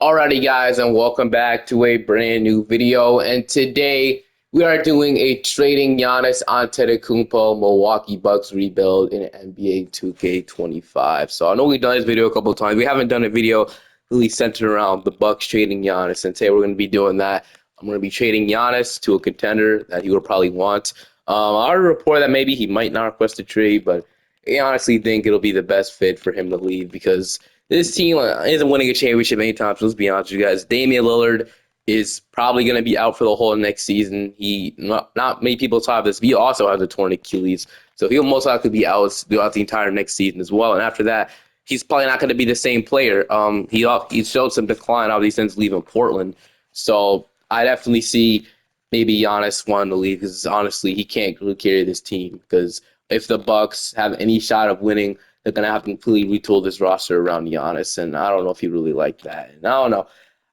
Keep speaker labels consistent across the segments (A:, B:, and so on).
A: Alrighty, guys, and welcome back to a brand new video. And today we are doing a trading Giannis Antetokounmpo Milwaukee Bucks rebuild in NBA 2K25. So I know we've done this video a couple of times. We haven't done a video really centered around the Bucks trading Giannis, and today we're going to be doing that. I'm going to be trading Giannis to a contender that he will probably want. I already reported that maybe he might not request a trade, but I honestly think it'll be the best fit for him to leave because this team isn't winning a championship anytime soon. Let's be honest with you guys. Damian Lillard is probably going to be out for the whole next season. Not many people talk this, but he also has a torn Achilles, so he'll most likely be out throughout the entire next season as well. And after that, he's probably not going to be the same player. He showed some decline obviously since leaving Portland, so I definitely see maybe Giannis wanting to leave because honestly he can't really carry this team because if the Bucks have any shot of winning, they're gonna have to completely retool this roster around Giannis, and I don't know if he really liked that. And I don't know.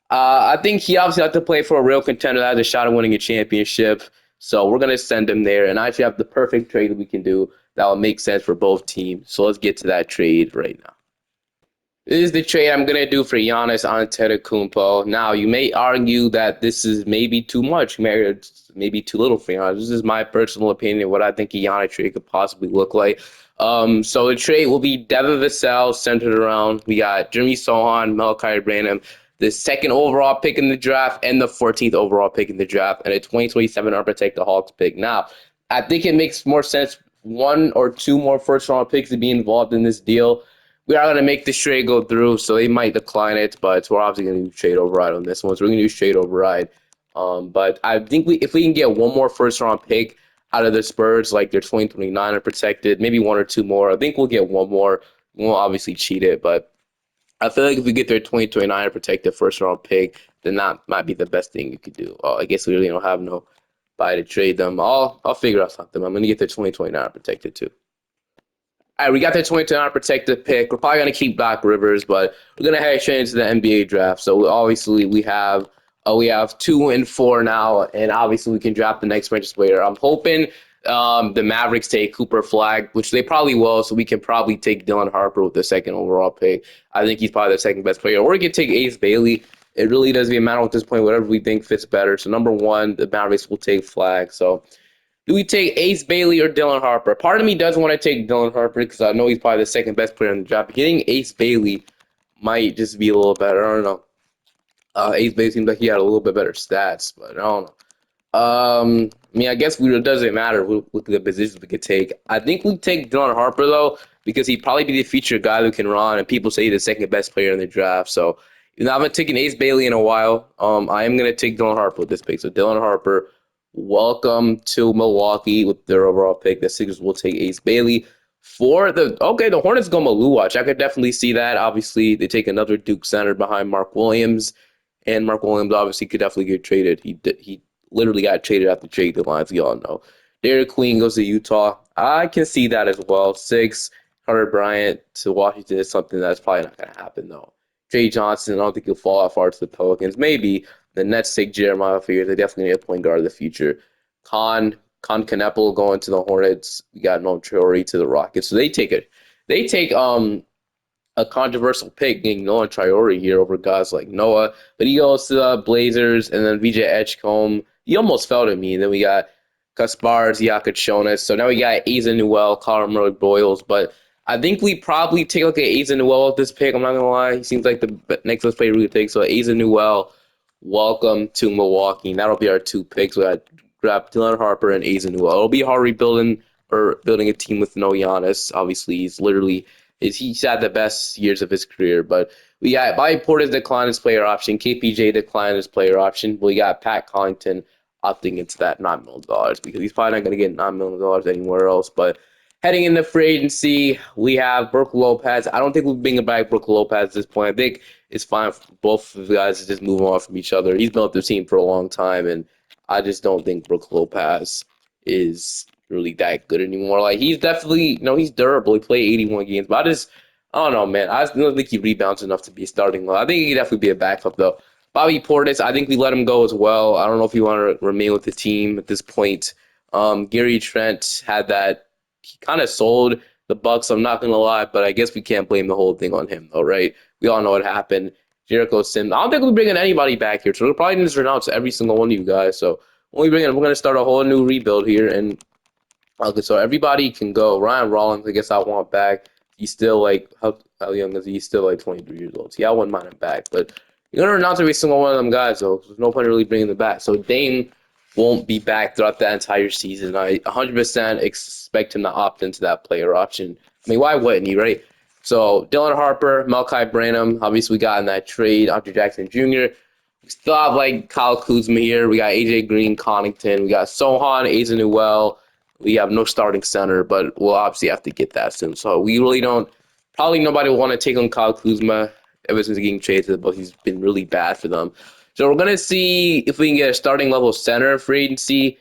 A: I think he obviously has to play for a real contender that has a shot of winning a championship. So we're gonna send him there, and I actually have the perfect trade we can do that will make sense for both teams. So let's get to that trade right now. This is the trade I'm gonna do for Giannis Antetokounmpo. Now you may argue that this is maybe too much, maybe too little for Giannis. This is my personal opinion of what I think a Giannis trade could possibly look like. So the trade will be Devin Vassell centered around. We got Jeremy Sohan, Malachi Branham, the second overall pick in the draft, and the 14th overall pick in the draft, and a 2027 Unprotected Hawks pick. Now, I think it makes more sense one or two more first round picks to be involved in this deal. We are going to make this trade go through, so they might decline it, but we're obviously going to do trade override on this one. So we're going to do trade override. But I think if we can get one more first round pick out of the Spurs, like their 2029 unprotected, maybe one or two more. I think we'll get one more. We won't obviously cheat it, but I feel like if we get their 2029 unprotected first round pick, then that might be the best thing you could do. I guess we really don't have no buy to trade them. I'll figure out something. I'm going to get their 2029 unprotected too. All right, we got the 2029 protected pick. We're probably going to keep Doc Rivers, but we're going to head straight into the NBA draft. So obviously we have 2 and 4 now, and obviously we can draft the next franchise player. I'm hoping the Mavericks take Cooper Flag, which they probably will, so we can probably take Dylan Harper with the second overall pick. I think he's probably the second best player. Or we can take Ace Bailey. It really doesn't even matter at this point, whatever we think fits better. So number one, the Mavericks will take Flag. So do we take Ace Bailey or Dylan Harper? Part of me does want to take Dylan Harper because I know he's probably the second best player in the draft. But getting Ace Bailey might just be a little better. I don't know. Ace Bailey seems like he had a little bit better stats, but I don't know. I mean, I guess it doesn't matter. We'll look at the positions we could take. I think we take Dylan Harper, though, because he'd probably be the featured guy who can run, and people say he's the second best player in the draft. So, I haven't taken Ace Bailey in a while. I am going to take Dylan Harper with this pick. So, Dylan Harper, welcome to Milwaukee with their overall pick. The Sixers will take Ace Bailey. The Hornets go Maluach. I could definitely see that. Obviously, they take another Duke center behind Mark Williams, and Mark Williams obviously could definitely get traded. He literally got traded at the trade deadline, as we all know. Derek Queen goes to Utah. I can see that as well. 6, Hunter Bryant to Washington is something that's probably not going to happen, though. Jay Johnson, I don't think he'll fall that far to the Pelicans. Maybe the Nets take Jeremiah Fears. They definitely need a point guard of the future. Con Kneppel going to the Hornets. We got Noam Traore to the Rockets. So they take a controversial pick, getting Noah Traore here over guys like Noah, but he goes to the Blazers, and then VJ Edgecombe. He almost fell to me. And then we got Kaspars Yakachonis. So now we got Asa Newell, Colin Murray Boyles, but I think we probably take like an Asa Newell with this pick. I'm not gonna lie, he seems like the next best player we could take. So Asa Newell, welcome to Milwaukee. And that'll be our 2 picks. We got grab Dylan Harper and Asa Newell. It'll be hard rebuilding or building a team with no Giannis. Obviously, he's had the best years of his career. But we got Bobby Portis declined his player option. KPJ declined his player option. We got Pat Connaughton opting into that $9 million because he's probably not going to get $9 million anywhere else. But heading into free agency, we have Brook Lopez. I don't think we'll bring back Brook Lopez at this point. I think it's fine for both of the guys to just move on from each other. He's been with the team for a long time, and I just don't think Brook Lopez is really that good anymore. Like, he's definitely, he's durable. He played 81 games, but I don't know, man. I don't think he rebounds enough to be starting. I think he could definitely be a backup, though. Bobby Portis, I think we let him go as well. I don't know if you want to remain with the team at this point. Gary Trent had that. He kind of sold the Bucks, I'm not going to lie, but I guess we can't blame the whole thing on him, though, right? We all know what happened. Jericho Sims. I don't think we're bringing anybody back here, so we're probably going to renounce every single one of you guys. So when we bring in, we're going to start a whole new rebuild here, and okay, so everybody can go. Ryan Rollins, I guess I want back. He's still like how young is he? He's still like 23 years old. So yeah, I wouldn't mind him back, but you're gonna renounce every single one of them guys, though. There's no point really bringing them back. So Dame won't be back throughout the entire season. I 100% expect him to opt into that player option. I mean, why wouldn't he, right? So Dylan Harper, Malachi Branham, obviously we got in that trade. Andre Jackson Jr. We still have like Kyle Kuzma here. We got AJ Green, Connaughton. We got Sohan, Asa Newell. We have no starting center, but we'll obviously have to get that soon. So we really don't. Probably nobody will want to take on Kyle Kuzma ever since getting traded to the Bucks. He's been really bad for them. So we're gonna see if we can get a starting level center free agency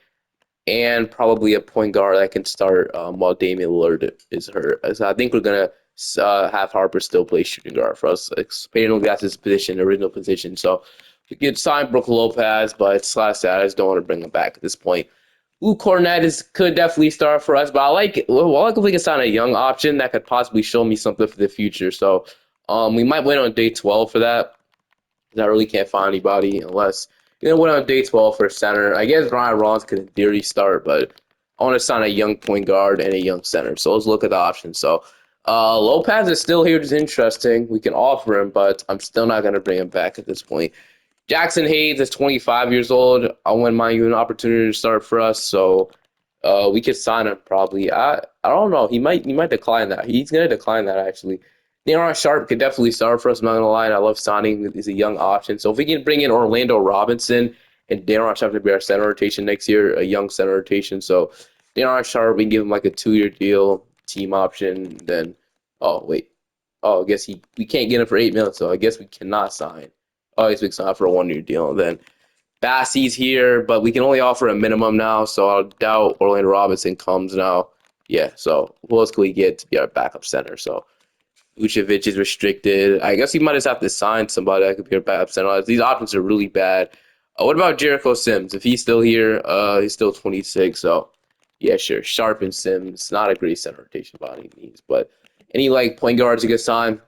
A: and probably a point guard that can start while Damian Lillard is hurt. So I think we're gonna have Harper still play shooting guard for us. Expanding that's his position, original position. So we could sign Brook Lopez, but it's last I just don't want to bring him back at this point. Cornet could definitely start for us, but I like if we can sign a young option that could possibly show me something for the future. So we might wait on day 12 for that. I really can't find anybody unless you're gonna wait on day 12 for a center. I guess Ryan Rollins could in theory start, but I want to sign a young point guard and a young center. So let's look at the options. So Lopez is still here, which is interesting. We can offer him, but I'm still not gonna bring him back at this point. Jackson Hayes is 25 years old. I wouldn't mind you an opportunity to start for us, so we could sign him probably. I don't know. He might decline that. He's gonna decline that actually. Daron Sharp could definitely start for us. I'm not gonna lie. I love signing. He's a young option. So if we can bring in Orlando Robinson and Daron Sharp to be our center rotation next year, a young center rotation. So Daron Sharp, we can give him like a 2-year deal, team option. Then oh wait, I guess we can't get him for $8 million. So I guess we cannot sign. Oh, I guess we can sign for a 1-year deal. And then Bassey's here, but we can only offer a minimum now. So I doubt Orlando Robinson comes now. Yeah. So who else can we get to be our backup center? So Vucevic is restricted. I guess he might just have to sign somebody that could be our backup center. These options are really bad. What about Jericho Sims? If he's still here, he's still 26. So yeah, sure. Sharp and Sims, not a great center rotation by any means, but any like point guards you can sign.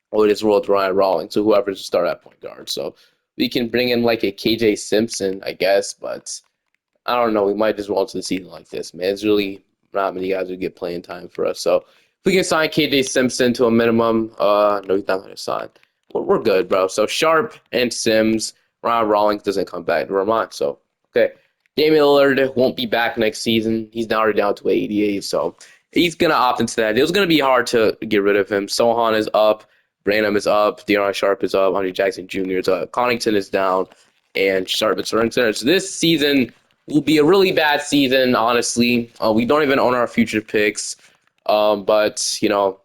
A: Or just roll with Ryan Rollins, so whoever's to start at point guard. So we can bring in like a KJ Simpson, I guess, but I don't know. We might just roll into the season like this, man. It's really not many guys who get playing time for us. So if we can sign KJ Simpson to a minimum, no, he's not going to sign. We're good, bro. So Sharp and Sims, Ryan Rollins doesn't come back. Never mind. So, okay. Damian Lillard won't be back next season. He's now already down to 88, so he's going to opt into that. It was going to be hard to get rid of him. Sohan is up. Branham is up. Daron Sharp is up. Andre Jackson Jr. is up. Connaughton is down. And Sharp is starting center. So this season will be a really bad season, honestly. We don't even own our future picks. But, you know,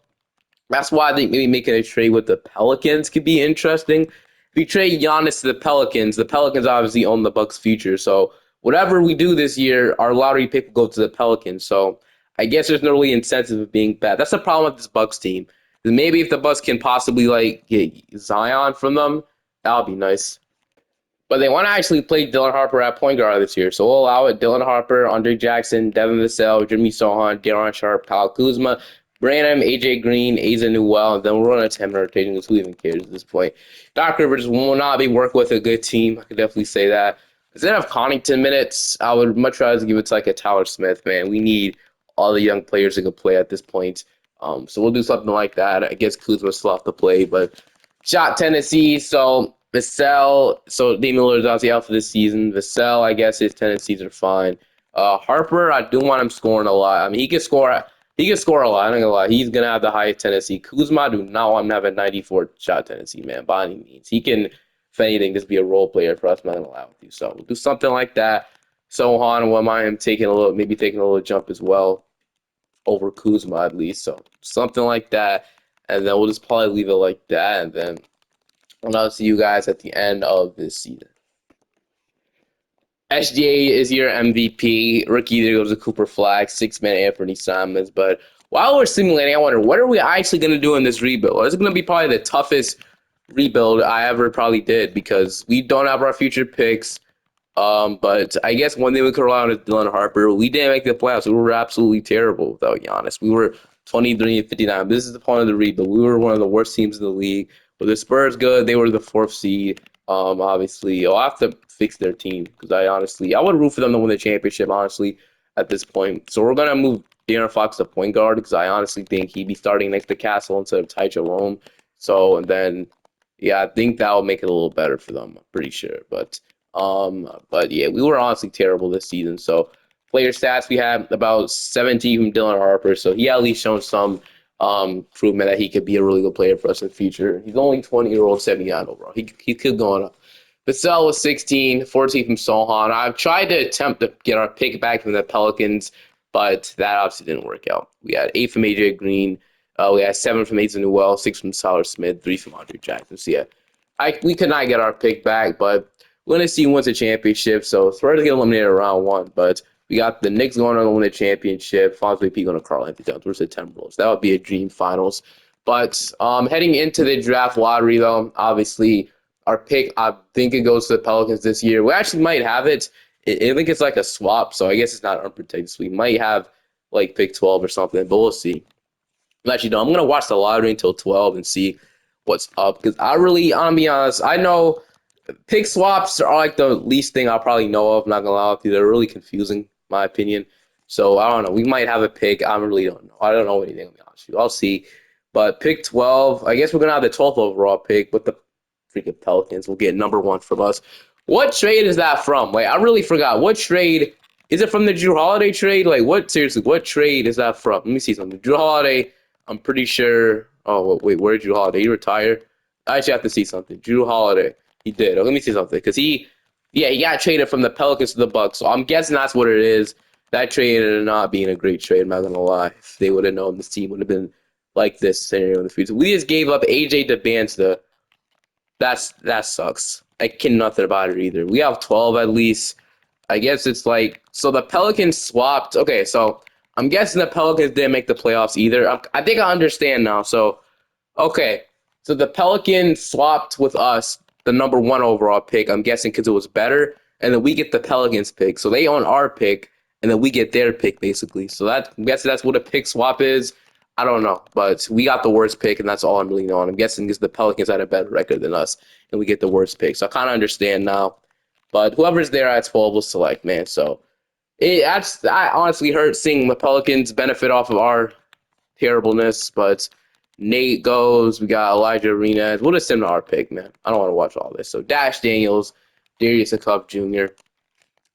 A: that's why I think maybe making a trade with the Pelicans could be interesting. If you trade Giannis to the Pelicans obviously own the Bucks' future. So whatever we do this year, our lottery pick will go to the Pelicans. So I guess there's no really incentive of being bad. That's the problem with this Bucks team. Maybe if the Bucks can possibly like get Zion from them, that would be nice. But they want to actually play Dylan Harper at point guard this year. So we'll allow it. Dylan Harper, Andre Jackson, Devin Vassell, Jimmy Sohan, Daron Sharp, Kyle Kuzma, Branham, AJ Green, Asa Newell, and then we'll run a 10-minute rotation because who even cares at this point. Doc Rivers will not be working with a good team. I can definitely say that. Instead of Connaughton minutes, I would much rather give it to like a Tyler Smith, man. We need all the young players who can play at this point. So we'll do something like that. I guess Kuzma still have to play, but shot Tennessee. So Vassell, so Damian Lillard's obviously out for this season. Vassell, I guess his tendencies are fine. Harper, I do want him scoring a lot. I mean, he can score. He can score a lot. I'm not gonna lie. He's gonna have the highest tendency. Kuzma, I do not want him to have a 94 shot tendency, man. By any means, he can, if anything, just be a role player for us. I'm not gonna lie with you. So we'll do something like that. Sohan, wouldn't mind him taking a little jump as well over Kuzma at least. So something like that, and then we'll just probably leave it like that, and then I'll see you guys at the end of this season. SGA is your MVP. Rookie, there goes to Cooper Flag, 6-man Anthony Simons. But while we're simulating, I wonder, what are we actually going to do in this rebuild? This is going to be probably the toughest rebuild I ever probably did because we don't have our future picks. But I guess one thing we could rely on is Dylan Harper. We didn't make the playoffs. We were absolutely terrible without Giannis. We were 23 and 59. This is the point of the rebuild. We were one of the worst teams in the league. But the Spurs good. They were the fourth seed. Obviously, I'll have to fix their team because I would root for them to win the championship. Honestly, at this point, so we're gonna move De'Aaron Fox to point guard because I honestly think he'd be starting next to Castle instead of Ty Jerome. So and then, yeah, I think that'll make it a little better for them. I'm pretty sure, but yeah, we were honestly terrible this season. So player stats, we had about 17 from Dylan Harper, so he at least shown some improvement that he could be a really good player for us in the future. He's only 20-year-old, 79 overall. He could go on up. Vassell was 16, 14 from Sohan. I've tried to attempt to get our pick back from the Pelicans, but that obviously didn't work out. We had 8 from AJ Green. We had 7 from Aizen Newell, 6 from Tyler Smith, 3 from Andre Jackson. So yeah, we could not get our pick back, but we're going to see who wins the championship. So Spurs get eliminated in round 1, but we got the Knicks going on to win the championship. Fonz VP going to Karl Anthony Towns versus the Timberwolves. That would be a dream finals. But heading into the draft lottery, though, obviously our pick, I think it goes to the Pelicans this year. We actually might have it. I think it's like a swap, so I guess it's not unprotected. So we might have like pick 12 or something, but we'll see. Actually, no, I'm going to watch the lottery until 12 and see what's up. Because I'm going to be honest, I know pick swaps are like the least thing I'll probably know of. Not going to lie with you. They're really confusing, in my opinion. So I don't know. We might have a pick. I really don't know. I don't know anything, to be honest with you. I'll see. But pick 12, I guess we're going to have the 12th overall pick, but the freaking Pelicans will get number 1 from us. What trade is that from? Like, I really forgot. What trade? Is it from the Drew Holiday trade? Like, seriously, what trade is that from? Let me see something. Drew Holiday, I'm pretty sure. Oh, wait, where did Drew Holiday? He retired? I actually have to see something. Drew Holiday. He did. Oh, let me see something. Because he got traded from the Pelicans to the Bucks. So I'm guessing that's what it is. That trade ended up not being a great trade, I'm not going to lie. If they would have known this team would have been like this scenario in the future. We just gave up AJ DeBansta. That sucks. I can nothing about it either. We have 12 at least. I guess it's like so the Pelicans swapped. Okay, so I'm guessing the Pelicans didn't make the playoffs either. I think I understand now. So okay, so the Pelicans swapped with us the number 1 overall pick. I'm guessing because it was better, and then we get the Pelicans pick. So they own our pick, and then we get their pick basically. So I'm guessing that's what a pick swap is. I don't know, but we got the worst pick, and that's all I'm really knowing. I'm guessing because the Pelicans had a better record than us, and we get the worst pick. So I kind of understand now. But whoever's there at 12 will select, man. So I honestly hurt seeing the Pelicans benefit off of our terribleness. But Nate goes. We got Elijah Arenas. We'll just send our pick, man. I don't want to watch all this. So Dash Daniels, Darius Cup Jr.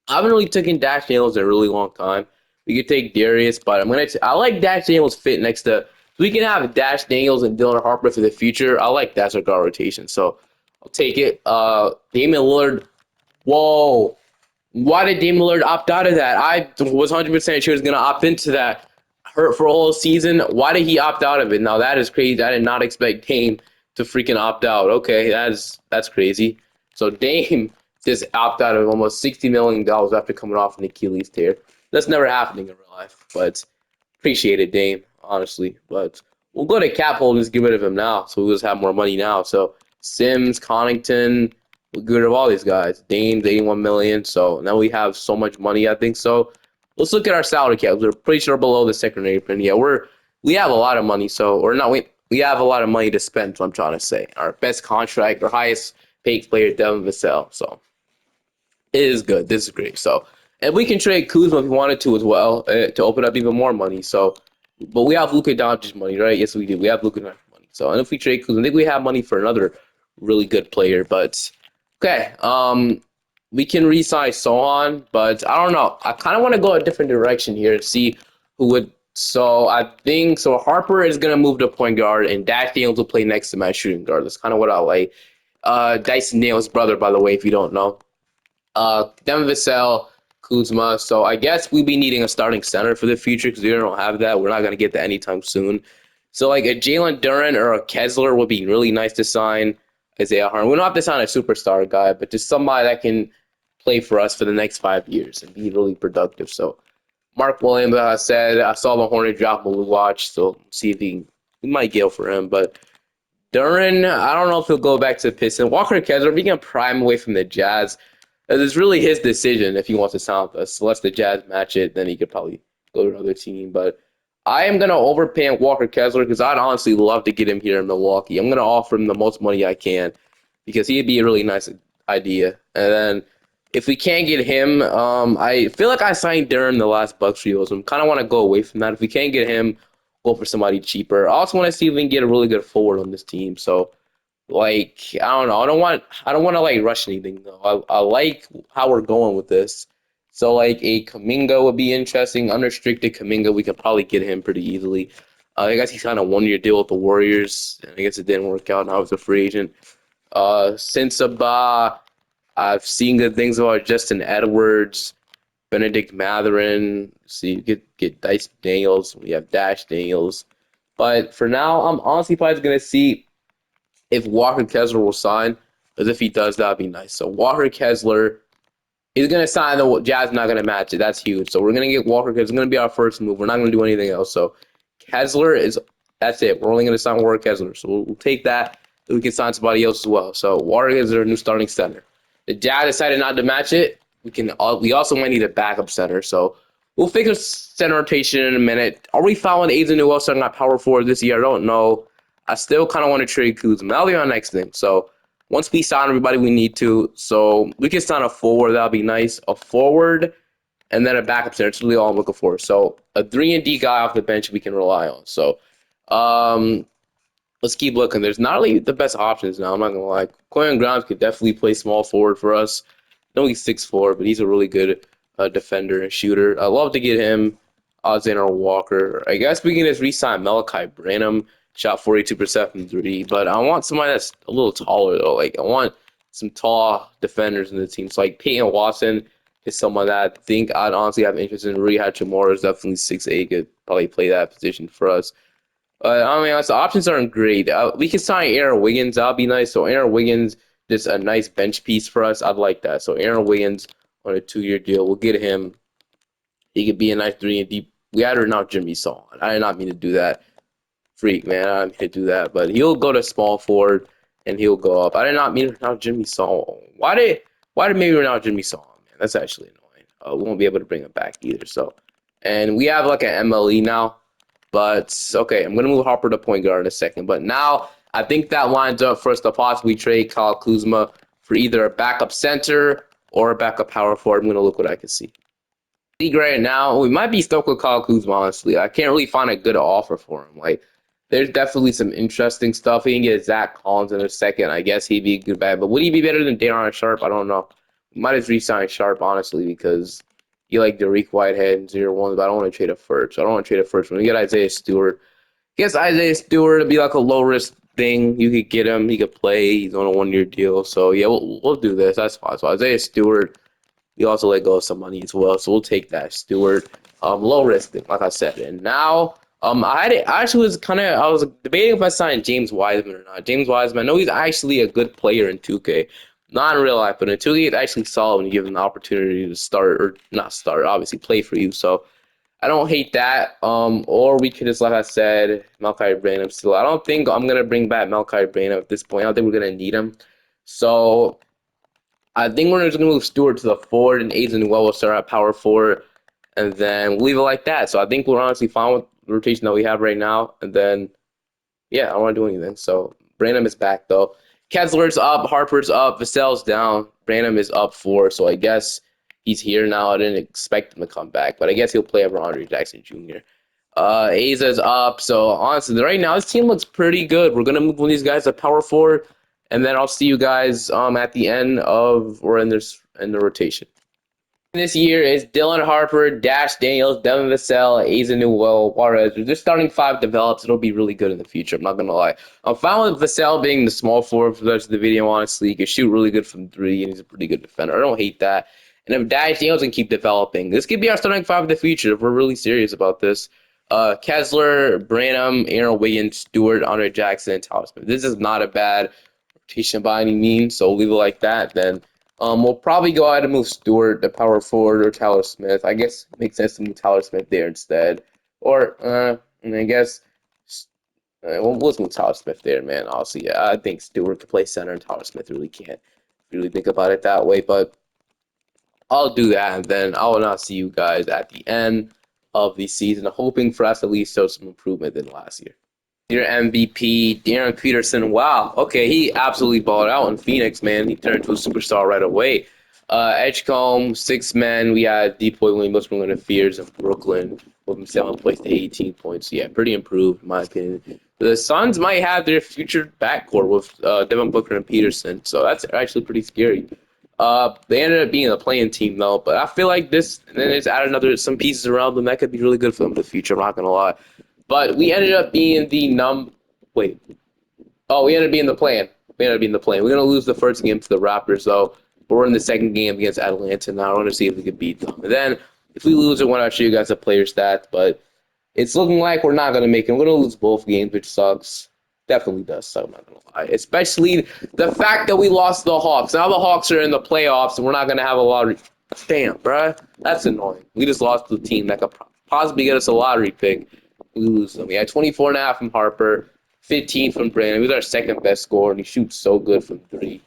A: I haven't really taken Dash Daniels in a really long time. We could take Darius, but I like Dash Daniels fit next to. We can have Dash Daniels and Dylan Harper for the future. I like that as our guard rotation, so I'll take it. Damian Lillard. Whoa. Why did Damian Lillard opt out of that? I was 100% sure he was going to opt into that. Hurt for a whole season. Why did he opt out of it? Now, that is crazy. I did not expect Dame to freaking opt out. Okay, that's crazy. So Dame just opt out of almost $60 million after coming off an Achilles tear. That's never happening in real life, but appreciate it, Dame, honestly. But we'll go to cap hold and just get rid of him now, so we'll just have more money now. So Sims, Connington, we'll get rid of all these guys. Dame's 81 million, so now we have so much money, I think. So let's look at our salary cap. We're pretty sure below the secondary print. Yeah, we have a lot of money, so or not we have a lot of money to spend, that's what I'm trying to say. Our best contract, our highest paid player, Devin Vassell. So it is good. This is great. So, and we can trade Kuzma if we wanted to as well to open up even more money. So, but we have Luka Doncic money, right? Yes, we do. We have Luka Doncic money. So, and if we trade Kuzma, I think we have money for another really good player. But okay, we can re-sign Sohan, but I don't know. I kind of want to go a different direction here and see who would. So I think so. Harper is gonna move to point guard, and Dash Daniels will play next to my shooting guard. That's kind of what I like. Dyson Daniels' brother, by the way, if you don't know. Devin Vassell, Kuzma. So I guess we'll be needing a starting center for the future because we don't have that. We're not going to get that anytime soon. So like a Jalen Duren or a Kessler would be really nice to sign. Isaiah Harden. We don't have to sign a superstar guy, but just somebody that can play for us for the next 5 years and be really productive. So Mark Williams, said, I saw the Hornet drop Blue Watch, so see if we might go for him. But Duren, I don't know if he'll go back to the Pistons. Walker Kessler, we can prime away from the Jazz. It's really his decision if he wants to sign with us. So unless the Jazz match it, then he could probably go to another team. But I am gonna overpay Walker Kessler because I'd honestly love to get him here in Milwaukee. I'm gonna offer him the most money I can because he'd be a really nice idea. And then if we can't get him, I feel like I signed Duran the last Bucks deal, so I kind of want to go away from that. If we can't get him, go for somebody cheaper. I also want to see if we can get a really good forward on this team. So like I don't know. I don't want to like rush anything though. I like how we're going with this. So like a Kaminga would be interesting. Unrestricted Kaminga, we could probably get him pretty easily. I guess he's kind of 1 year deal with the Warriors. And I guess it didn't work out. Now he's a free agent. Since I've seen good things about Justin Edwards, Benedict Matherin. See, you get Dice Daniels. We have Dash Daniels. But for now, I'm honestly probably gonna see if Walker Kessler will sign, because if he does, that'd be nice. So Walker Kessler is gonna sign. The Jazz not gonna match it. That's huge. So we're gonna get Walker. It's gonna be our first move. We're not gonna do anything else. So Kessler is that's it. We're only gonna sign Walker Kessler. So we'll take that. We can sign somebody else as well. So Walker is our new starting center. The Jazz decided not to match it. We also might need a backup center. So we'll figure center rotation in a minute. Are we following Aizen Newell starting at power forward this year? I don't know. I still kind of want to trade Kuzma. That'll be our next thing. So once we sign everybody we need to, so we can sign a forward. That'll be nice. A forward and then a backup center. That's really all I'm looking for. So a 3-and-D guy off the bench we can rely on. So um, let's keep looking. There's not really the best options now. I'm not gonna lie. Quentin Grimes could definitely play small forward for us. No, he's 6'4", but he's a really good defender and shooter. I love to get him. Alexander Walker. I guess we can just re-sign Malachi Branham. Shot 42% from three, but I want somebody that's a little taller though. Like I want some tall defenders in the team. So like Peyton Watson is someone that I think I'd honestly have interest in. Rui Hachimura is definitely 6'8", could probably play that position for us. I mean, the options aren't great. We can sign Aaron Wiggins. That'll be nice. So Aaron Wiggins, just a nice bench piece for us. I'd like that. So Aaron Wiggins on a 2-year deal. We'll get him. He could be a nice 3-and-D. We had to renounce Jimmy Saul. I did not mean to do that. Freak, man. I didn't mean to do that. But he'll go to small forward and he'll go up. I did not mean to renounce Jimmy Saul. Why did maybe renounce Jimmy Saul, man? That's actually annoying. We won't be able to bring him back either. So, and we have like an MLE now. But okay, I'm gonna move Harper to point guard in a second. But now I think that lines up for us to possibly trade Kyle Kuzma for either a backup center or a backup power forward. I'm gonna look what I can see. League right now, we might be stuck with Kyle Kuzma, honestly. I can't really find a good offer for him. Like, there's definitely some interesting stuff. We can get Zach Collins in a second. I guess he'd be a good bet. But would he be better than Daron Sharp? I don't know. We might as re-sign Sharp, honestly, because you like Dariq Whitehead and 0-1, but I don't want to trade a first. I don't want to trade a first. When we get Isaiah Stewart, I guess Isaiah Stewart would be like a low-risk thing. You could get him. He could play. He's on a 1-year deal. So, yeah, we'll do this. That's fine. So, Isaiah Stewart. We also let go of some money as well, so we'll take that. Stewart, low risk thing, like I said. And now, I actually I was debating if I signed James Wiseman or not. James Wiseman, I know he's actually a good player in 2K, not in real life, but in 2K, it's actually solid when you give him the opportunity to start or not start, obviously play for you. So I don't hate that. Or we could just, like I said, Malachi Branham still. I don't think I'm gonna bring back Malachi Branham at this point. I don't think we're gonna need him. So I think we're just gonna move Stewart to the forward and Aizen will start at power forward, and then we'll leave it like that. So I think we're honestly fine with the rotation that we have right now. And then yeah, I don't want to do anything. So Branham is back though. Kessler's up, Harper's up, Vassell's down. Branham is up 4, so I guess he's here now. I didn't expect him to come back, but I guess he'll play over Andre Jackson Jr. Aza's up. So honestly, right now this team looks pretty good. We're gonna move one of these guys to power forward, and then I'll see you guys at the end of or in the rotation. This year is Dylan Harper, Dash Daniels, Devin Vassell, Asa Newell, Juarez. Their starting 5 develops. It'll be really good in the future. I'm not gonna lie. I'm fine with Vassell being the small forward for the rest of the video. Honestly, he can shoot really good from 3, and he's a pretty good defender. I don't hate that. And if Dash Daniels can keep developing, this could be our starting 5 of the future if we're really serious about this. Kessler, Branham, Aaron Wiggins, Stewart, Andre Jackson, and Tyler Smith. This is not a bad rotation by any means, so we'll leave it like that. Then we'll probably go ahead and move Stewart to power forward or Tyler Smith. I guess it makes sense to move Tyler Smith there instead. Or, and I guess let's move Tyler Smith there, man. Honestly, yeah, I think Stewart could play center and Tyler Smith really can't really think about it that way. But I'll do that, and then I will not see you guys at the end of the season, hoping for us at least show some improvement than last year. Your MVP, Darren Peterson. Wow. Okay, he absolutely balled out in Phoenix, man. He turned into a superstar right away. Edgecombe, 6 men. We had Depoy Williams, William Fears in Brooklyn with him 7 points to 18 points. Yeah, pretty improved, in my opinion. The Suns might have their future backcourt with Devin Booker and Peterson, so that's actually pretty scary. They ended up being a playing team though, but I feel like this, and then it's added some pieces around them that could be really good for them in the future. I'm not gonna lie. But we ended up being wait. Oh, we ended up being the plan. We ended up being the plan. We're gonna lose the first game to the Raptors though. But we're in the second game against Atlanta now. I want to see if we can beat them. And then if we lose, I want to show you guys the player stats. But it's looking like we're not gonna make it. We're gonna lose both games, which sucks. Definitely does suck. I'm not gonna lie. Especially the fact that we lost the Hawks. Now the Hawks are in the playoffs, and we're not gonna have a lottery. Damn, bruh. That's annoying. We just lost to a team that could possibly get us a lottery pick. We lose them. We had 24.5 from Harper, 15 from Brandon. He was our second best scorer, and he shoots so good from three.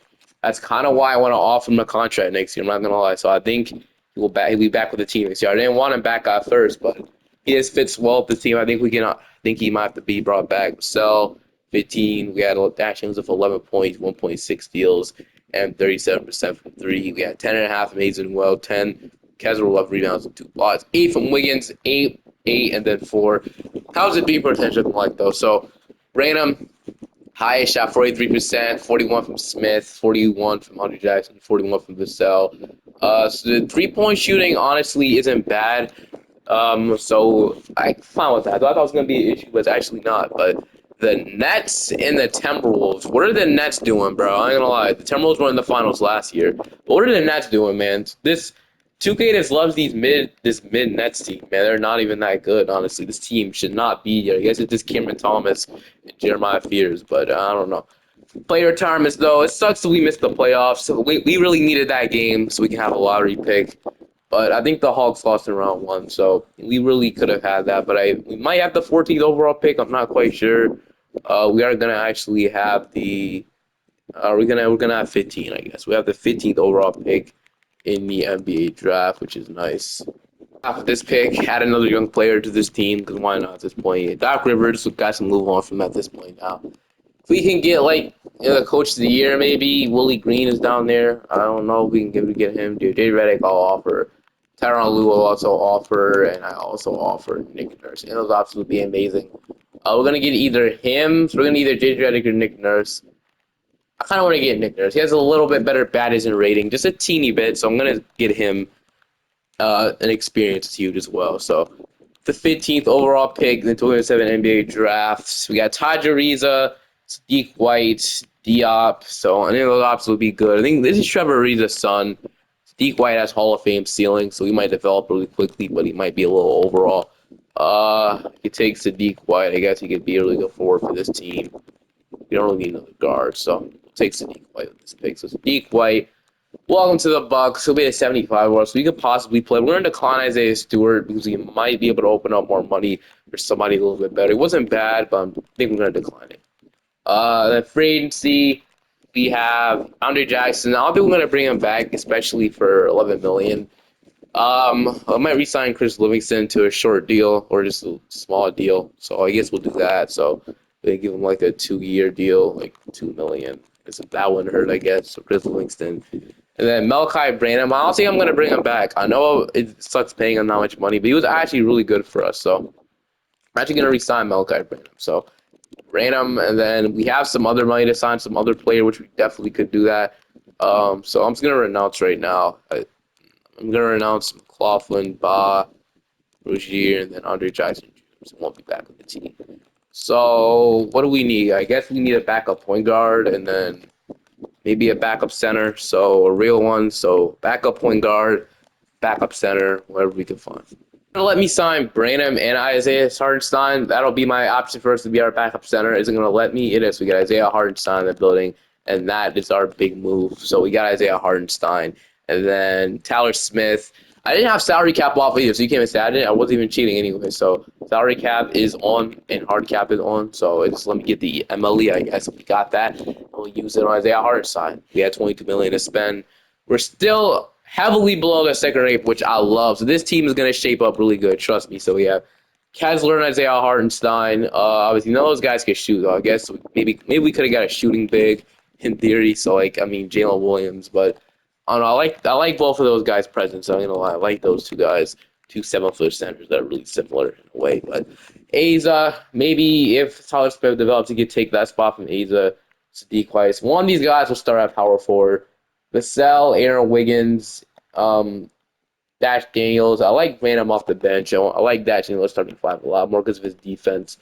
A: That's kind of why I want to offer him a contract next year. I'm not gonna lie. So I think he'll be back with the team next year. I didn't want him back at first, but he just fits well with the team. I think he might have to be brought back. So 15. We had actions of 11 points, 1.6 steals, and 37% from three. We had 10.5 from Mason Well, 10. Kessler love rebounds and 2 blocks. 8 from Wiggins, 8, and then 4. How's the three potential looking like though? So Random highest shot 43%, 41 from Smith, 41 from Andre Jackson, 41 from Vassell. So the 3-point shooting honestly isn't bad. So I'm fine with that. I thought that was going to be an issue, but it's actually not. But the Nets and the Timberwolves, what are the Nets doing, bro? I ain't gonna lie. The Timberwolves were in the finals last year. But what are the Nets doing, man? This 2K just loves this mid Nets team, man. They're not even that good, honestly. This team should not be here. I guess it's just Cameron Thomas and Jeremiah Fears, but I don't know. Player retirements, though, it sucks that we missed the playoffs. So we really needed that game so we can have a lottery pick. But I think the Hawks lost in round 1, so we really could have had that. But we might have the 14th overall pick. I'm not quite sure. We are gonna actually have we're gonna have 15, I guess. We have the 15th overall pick in the NBA draft, which is nice. After this pick, add another young player to this team, because why not at this point? Doc Rivers, we got to move on from at this point now. If we can get, the coach of the year, maybe. Willie Green is down there. I don't know if we can get him. Dude, J. Redick, I'll offer. Tyronn Lue will also offer, and I also offer Nick Nurse. And those options would be amazing. We're going to get either him, so we're going to either J. Redick or Nick Nurse. I kind of want to get Nick Nurse. He has a little bit better batting and rating, just a teeny bit, so I'm going to get him. An experience is huge as well. So the 15th overall pick in the 2007 NBA drafts, we got Taj Ariza, Sadiq White, Diop. So any of those options would be good. I think this is Trevor Ariza's son. Sadiq White has Hall of Fame ceiling, so he might develop really quickly, but he might be a little overall. You take Sadiq White. I guess he could be a really good forward for this team. You don't really need another guard, so we'll take Sadiq White with this pick. So Sadiq White. Welcome to the Bucks. He'll be a 75 overall, so we could possibly play. We're going to decline Isaiah Stewart because he might be able to open up more money for somebody a little bit better. It wasn't bad, but I think we're going to decline it. The free agency, we have Andre Jackson. I don't think we're going to bring him back, especially for $11 million. I might re-sign Chris Livingston to a short deal or just a small deal. So I guess we'll do that. So they give him a 2-year deal, $2 million. So that wouldn't hurt, I guess. So Chris Livingston. And then Malachi Branham, I don't think I'm going to bring him back. I know it sucks paying him that much money, but he was actually really good for us. So I'm actually going to re-sign Malachi Branham. So Branham, and then we have some other money to sign some other player, which we definitely could do that. So I'm just going to renounce right now. I'm going to renounce McLaughlin, Ba, Rozier, and then Andre Jackson Jr. So won't be back with the team. So what do we need? I guess we need a backup point guard, and then maybe a backup center, so a real one. So backup point guard, backup center, whatever we can find. Let me sign Branham and Isaiah Hartenstein. That'll be my option for us to be our backup center. Isn't going to let me? It is. We got Isaiah Hartenstein in the building, and that is our big move. So we got Isaiah Hartenstein, and then Tyler Smith. I didn't have salary cap off either, so you can't even say I didn't. I wasn't even cheating anyway. So salary cap is on and hard cap is on. So just let me get the MLE, I guess. We got that. We'll use it on Isaiah Hartenstein. We had $22 million to spend. We're still heavily below the second rate, which I love. So this team is going to shape up really good. Trust me. So we have Kessler and Isaiah Hartenstein. Obviously, none of those guys can shoot, though. I guess maybe we could have got a shooting big in theory. So, like, I mean, Jalen Williams. But I don't know. I like both of those guys' presence. I'm going to lie. I like those two guys. Two 7-foot centers that are really similar in a way. But Asa, maybe if Tyler Smith develops, he could take that spot from Asa. Sadiq Weiss. One of these guys will start at power forward. Vassell, Aaron Wiggins, Dash Daniels. I like Random off the bench. I like Dash Daniels starting five a lot more because of his defense.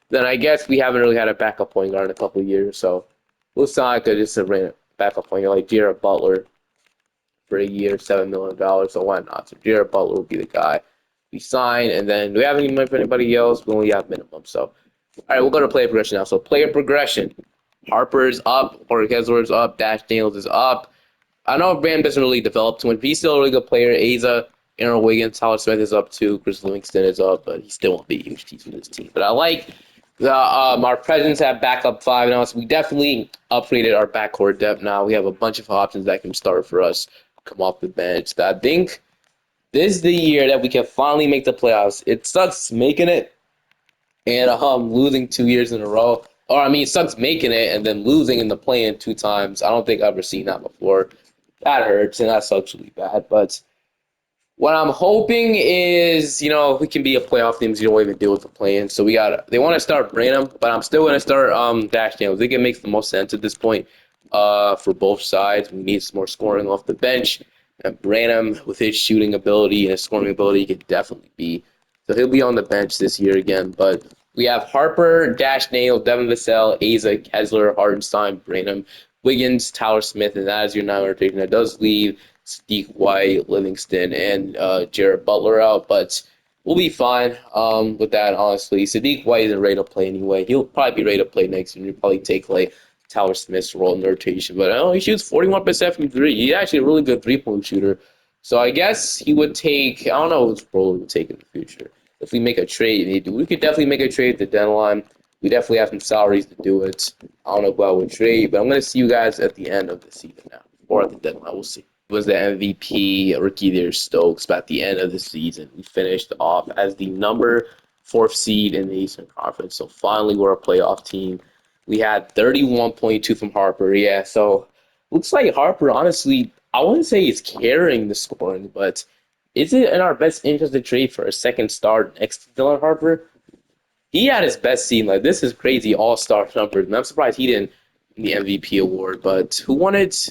A: Then I guess we haven't really had a backup point guard in a couple of years, so looks like just a random backup point guard like Jared Butler for a year, $7 million. So why not? So Jared Butler will be the guy we sign, and then do we have any money for anybody else? We only have minimum. So all right, we'll go to player progression now. So player progression. Harper's up, or Kessler's up, Dash Daniels is up. I know Bam doesn't really develop too much, but he's still a really good player. Asa, Aaron Wiggins, Tyler Smith is up too. Chris Livingston is up, but he still won't be a huge piece for this team. But I like the our presence at backup five now, so we definitely upgraded our backcourt depth now. We have a bunch of options that can start for us, come off the bench. That I think this is the year that we can finally make the playoffs. It sucks making it and losing 2 years in a row. Or I mean, it sucks making it and then losing in the play-in 2 times. I don't think I've ever seen that before. That hurts and that sucks really bad. But what I'm hoping is, we can be a playoff team. You don't even deal with the play-in. So they want to start Branham, but I'm still going to start Dash Daniels. I think it makes the most sense at this point for both sides. We need some more scoring off the bench. And Branham, with his shooting ability and his scoring ability, could definitely be. So he'll be on the bench this year again. But we have Harper, Dash Daniels, Devin Vassell, Asa, Kessler, Hartenstein, Branham, Wiggins, Tyler Smith, and that is your 9 rotation. That does leave Sadiq White, Livingston, and Jared Butler out, but we'll be fine with that, honestly. Sadiq White isn't ready to play anyway. He'll probably be ready to play next year. He'll probably take like Tyler Smith's role in the rotation, but I know he shoots 41% from three. He's actually a really good three-point shooter. So I guess he would take, I don't know which role he would take in the future. If we make a trade, we could definitely make a trade at the deadline. We definitely have some salaries to do it. I don't know who I would trade, but I'm going to see you guys at the end of the season now, or at the deadline. We'll see. Was the MVP rookie there, Stokes, but at the end of the season, we finished off as the number 4th seed in the Eastern Conference. So finally, we're a playoff team. We had 31.2 from Harper. Yeah, so looks like Harper, honestly, I wouldn't say he's carrying the scoring, but is it in our best interest to trade for a second star next to Dylan Harper? He had his best season. Like, this is crazy all-star numbers, and I'm surprised he didn't win the MVP award. But who won it?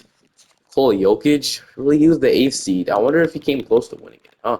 A: Nikola Jokic. Really, he was the 8th seed. I wonder if he came close to winning it. Huh?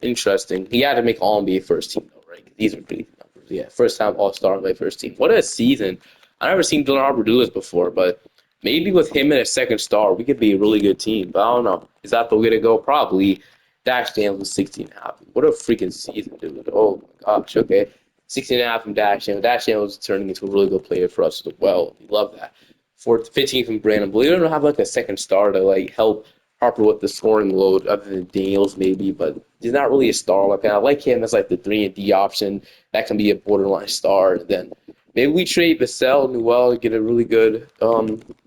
A: Interesting. He had to make All-NBA first team, though, right? These are crazy numbers. Yeah, first time All-Star NBA first team. What a season. I've never seen Dylan Harper do this before, but maybe with him and a second star, we could be a really good team. But I don't know. Is that the way to go? Probably. Dash Daniels was 16.5. What a freaking season, dude. Oh, my gosh. Okay. 16.5 from Dash Daniels. Dash Daniels is turning into a really good player for us as well. We love that. 15 from Brandon. But we don't have like a second star to like help Harper with the scoring load other than Daniels maybe, but he's not really a star. Like I like him as like the 3-and-D option. That can be a borderline star. Then maybe we trade Vassell, Newell, get a really good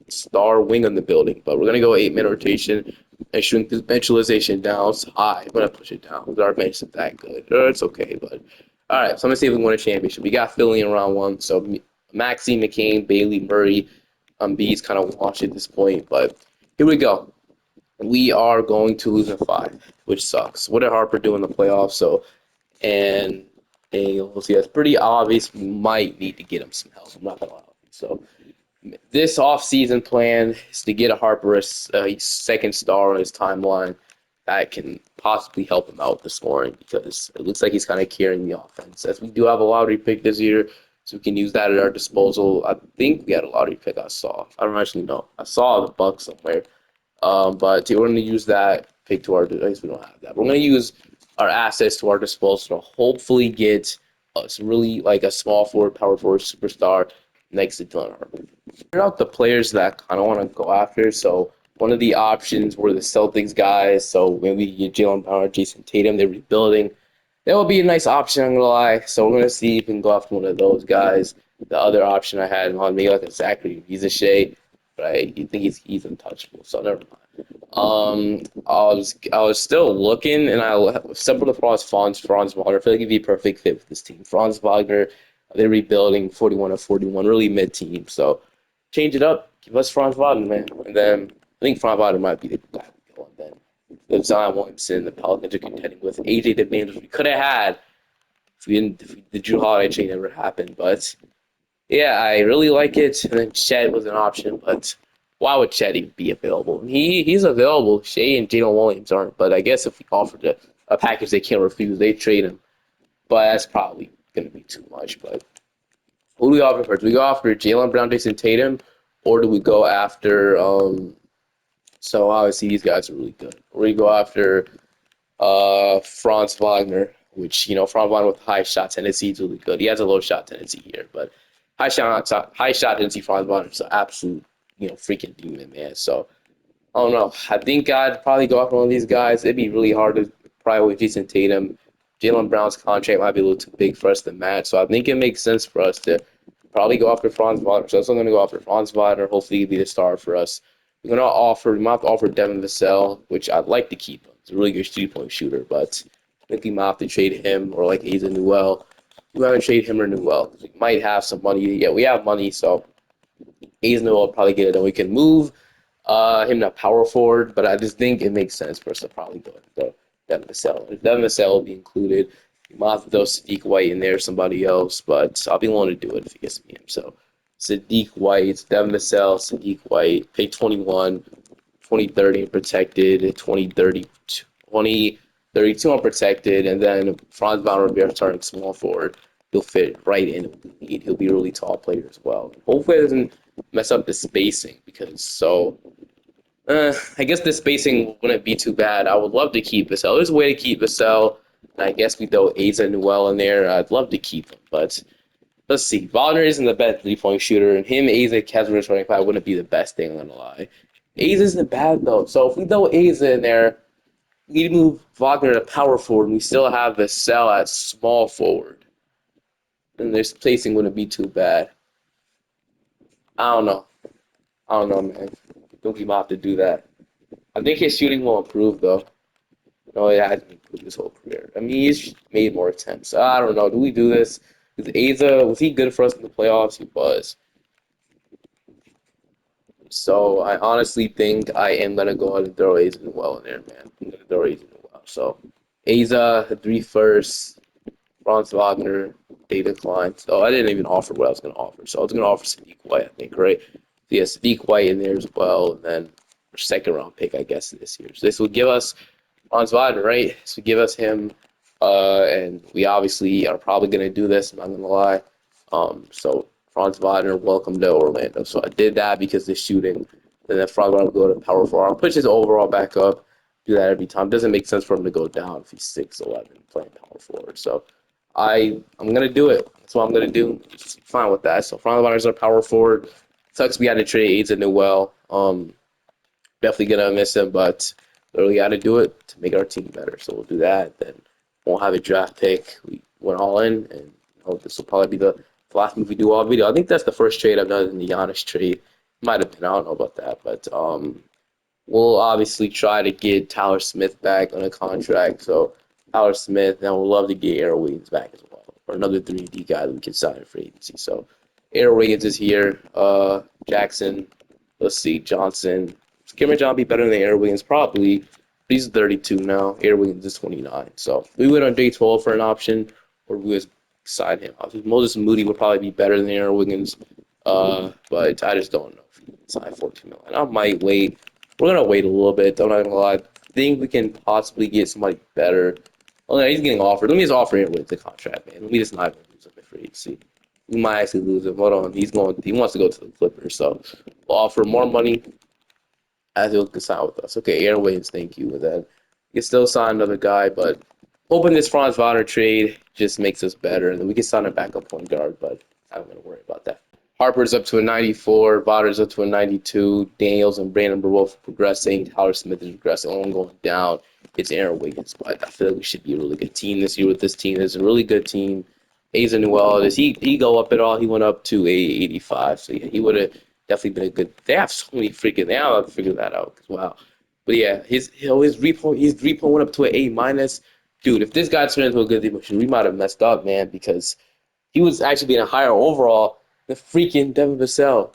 A: star wing on the building. But we're gonna go 8-man rotation and shrink the benchalization down. It's high. I'm gonna push it down. Our bench isn't that good. It's okay, but all right. So I'm gonna see if we can win a championship. We got Philly in round 1. So Maxey, McCain, Bailey, Murray. B's kind of washed at this point, but here we go. We are going to lose in 5, which sucks. What did Harper do in the playoffs? So, and we'll see. That's pretty obvious. We might need to get him some help. I'm not gonna lie. So, this offseason plan is to get a Harper a second star on his timeline that can possibly help him out with the scoring because it looks like he's kind of carrying the offense. As we do have a lottery pick this year, so we can use that at our disposal. I think we had a lottery pick I saw. I don't actually know. I saw the Bucks somewhere. But we're going to use that pick to our – I guess we don't have that. We're going to use our assets to our disposal to hopefully get us really like a small forward, power forward superstar next to Dylan Harper. Figure out the players that I kind of want to go after. So one of the options were the Celtics guys. So maybe you get Jalen Brown or Jason Tatum. They're rebuilding. That would be a nice option, I'm going to lie. So we're going to see if we can go after one of those guys. The other option I had on maybe like a Zachary Shea, but I think he's untouchable. So never mind. I was still looking, and I stumbled across Franz Wagner. I feel like he'd be a perfect fit for this team. Franz Wagner, they're rebuilding 41 of 41, really mid team. So change it up, give us Franz Wagner, man. And then I think Franz Wagner might be the guy we go. And then the Zion Williamson, the Pelicans are contending with AJ DeMantis we could have had if the Drew Holiday trade never happened. But yeah, I really like it. And then Chet was an option, but why would Chet even be available? He's available. Shea and Jalen Williams aren't, but I guess if we offered a package they can't refuse, they trade him. But that's probably going to be too much. But who do we offer first? Do we go after Jalen Brown, Jason Tatum, or do we go after? So obviously these guys are really good. Or we go after Franz Wagner, which Franz Wagner with high shot tendency is really good. He has a low shot tendency here, but high shot tendency Franz Wagner is an absolute freaking demon, man. So I don't know. I think I'd probably go after one of these guys. It'd be really hard to probably with Jason Tatum. Jalen Brown's contract might be a little too big for us to match, so I think it makes sense for us to probably go after Franz Wagner. So I'm going to go after Franz Wagner. Hopefully, he'll be the star for us. We might have to offer Devin Vassell, which I'd like to keep him. He's a really good 3-point shooter, but I think we might have to trade him or like Asa Newell. We haven't trade him or Newell. We might have some money. Yeah, we have money, so Asa Newell will probably get it, and we can move him to power forward, but I just think it makes sense for us to probably go to Devin Vassell. If Devin Vassell will be included, you might have to throw Sadiq White in there, somebody else, but I'll be willing to do it if it gets me him. So Sadiq White, Devin Vassell, Sadiq White, pay 21, 2030 unprotected, 2030, 2032 unprotected, and then Franz Wagner will be our starting small forward. He'll fit right in. He'll be a really tall player as well. Hopefully, it doesn't mess up the spacing I guess the spacing wouldn't be too bad. I would love to keep Vassell. There's a way to keep Vassell. And I guess we throw Asa Newell in there. I'd love to keep him, but let's see. Wagner isn't the best 3-point shooter, and him, Asa, Kessler, 25 wouldn't be the best thing, I'm going to lie. Asa isn't bad, though. So if we throw Asa in there, we move Wagner to power forward, and we still have Vassell at small forward. And their spacing wouldn't be too bad. I don't know. Man. I think we might have to do that. I think his shooting will improve, though. No, it hasn't improved his whole career. I mean, he's made more attempts. I don't know. Do we do this? Was he good for us in the playoffs? He was. So I honestly think I am gonna go ahead and throw Asa Noel in there, man. I'm gonna throw Asa Noel. So Asa, 3 firsts, Franz Wagner, they declined. So I didn't even offer what I was gonna offer. So I was gonna offer Sadiq White, I think, right? So yeah, Sadiq White in there as well, and then our 2nd round pick, I guess, this year. So this will give us Franz Wagner, right? So give us him, and we obviously are probably going to do this, I'm not going to lie. So Franz Wagner, welcome to Orlando. So I did that because the shooting. And then Franz Wagner will go to power forward. I'll push his overall back up, do that every time. Doesn't make sense for him to go down if he's 6'11", playing power forward. So I'm going to do it. That's what I'm going to do. Just fine with that. So Franz Wagner's our power forward. Sucks we had to trade Asa Newell. Definitely gonna miss him, but we got to do it to make our team better. So we'll do that. Then won't have a draft pick. We went all in, and this will probably be the last move we do all video. I think that's the first trade I've done in the Giannis trade. Might have been. I don't know about that, but we'll obviously try to get Tyler Smith back on a contract. So Tyler Smith, and we'll love to get Aaron Wiggins back as well, or another 3D guy that we can sign for agency. So Aaron Wiggins is here. Jackson. Let's see, Johnson. Cameron John be better than Aaron Wiggins? Probably. He's 32 now. Aaron Wiggins is 29. So we went on day 12 for an option, or we would sign him. Moses Moody would probably be better than Aaron Wiggins, but I just don't know if he can sign 14 million. I might wait. We're going to wait a little bit. I'm not going to lie. I think we can possibly get somebody better. Oh, no, he's getting offered. Let me just offer Aaron Wiggins the contract, man. Let me just not lose him for agency. We might actually lose him. Hold on. He wants to go to the Clippers, so we'll offer more money as he'll sign with us. Okay, Aaron Wiggins, thank you. And then you can still sign another guy, but hoping this Franz Wagner trade just makes us better. And then we can sign a backup point guard, but I'm not going to worry about that. Harper's up to a 94. Wagner's up to a 92. Daniels and Brandon are both progressing. Tyler Smith is progressing. Only going down. It's Aaron Wiggins. But I feel like we should be a really good team this year with this team. It's a really good team. Asa Newell, does he go up at all? He went up to a 85. So yeah, he would have definitely been a good. They have so many freaking. They have to figure that out as well. But yeah, his repo went up to an A minus. Dude, if this guy turned into a good emotion, we might have messed up, man, because he was actually being a higher overall than freaking Devin Vassell.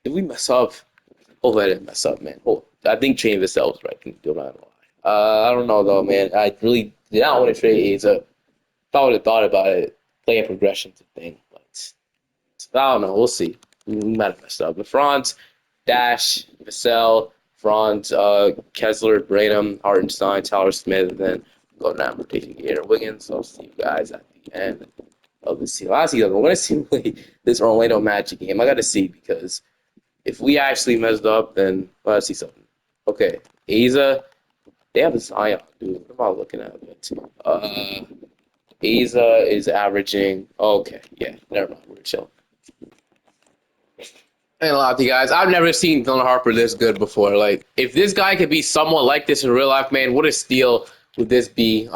A: If we mess up, hopefully I didn't mess up, man. I think trading Vassell was right. I'm not gonna lie. I don't know though, man. I really did not want to trade Asa. If I would have thought about it, playing progression's a thing, but I don't know. We'll see. We might have messed up. But Franz, Dash, Vassell, Franz, Kessler, Branham, Hartenstein, Tyler Smith, and then go down rotation Gator Wiggins. I'll see you guys at the end of the season. Honestly, I want to see this Orlando Magic game. I got to see because if we actually messed up, then let's see something. Okay, Asa, they have a Zion, dude. What am I looking at? Asa is averaging. Okay, yeah, never mind. We're chill. And a lot of you guys, I've never seen Dylan Harper this good before. Like, if this guy could be somewhat like this in real life, man, what a steal would this be?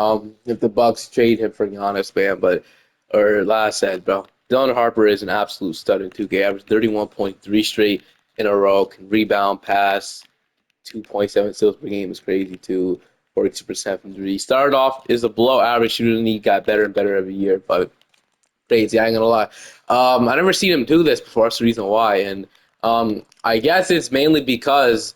A: If the Bucks trade him for Giannis, man. But, or like I said, bro, Dylan Harper is an absolute stud in 2K. Average 31.3 straight in a row. Can rebound, pass, 2.7 steals per game is crazy too. 42% from three. Started off is a below average shooter, and he got better and better every year. But crazy. I ain't gonna lie. I never seen him do this before. That's the reason why. And I guess it's mainly because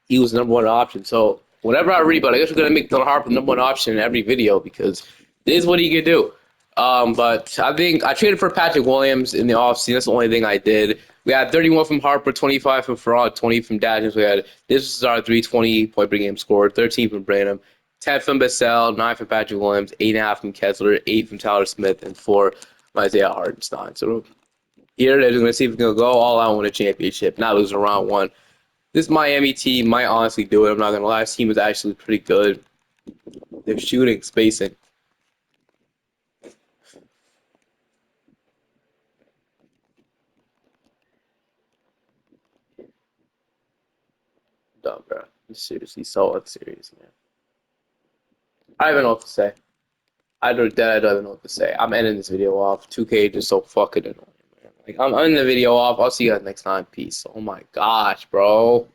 A: he was the number one option. So whenever I read about it, I guess we're gonna make Dylan Harper the number one option in every video because this is what he could do. But I think I traded for Patrick Williams in the offseason. That's the only thing I did. We had 31 from Harper, 25 from Farad, 20 from Daniels. We had this was our 320 point per game score, 13 from Branham, 10 from Vassell, 9 from Patrick Williams, 8.5 from Kessler, 8 from Tyler Smith, and 4 from Isaiah Hartenstein. So here it is. We're going to see if we can go all out and win a championship, not lose in round one. This Miami team might honestly do it. I'm not going to lie. This team is actually pretty good. They're shooting, spacing. Dumb, bro. Seriously, so unserious, man. I don't even know what to say. I don't even know what to say. I'm ending this video off. 2K just so fucking annoying, man. Like, I'm ending the video off. I'll see you guys next time. Peace. Oh my gosh, bro.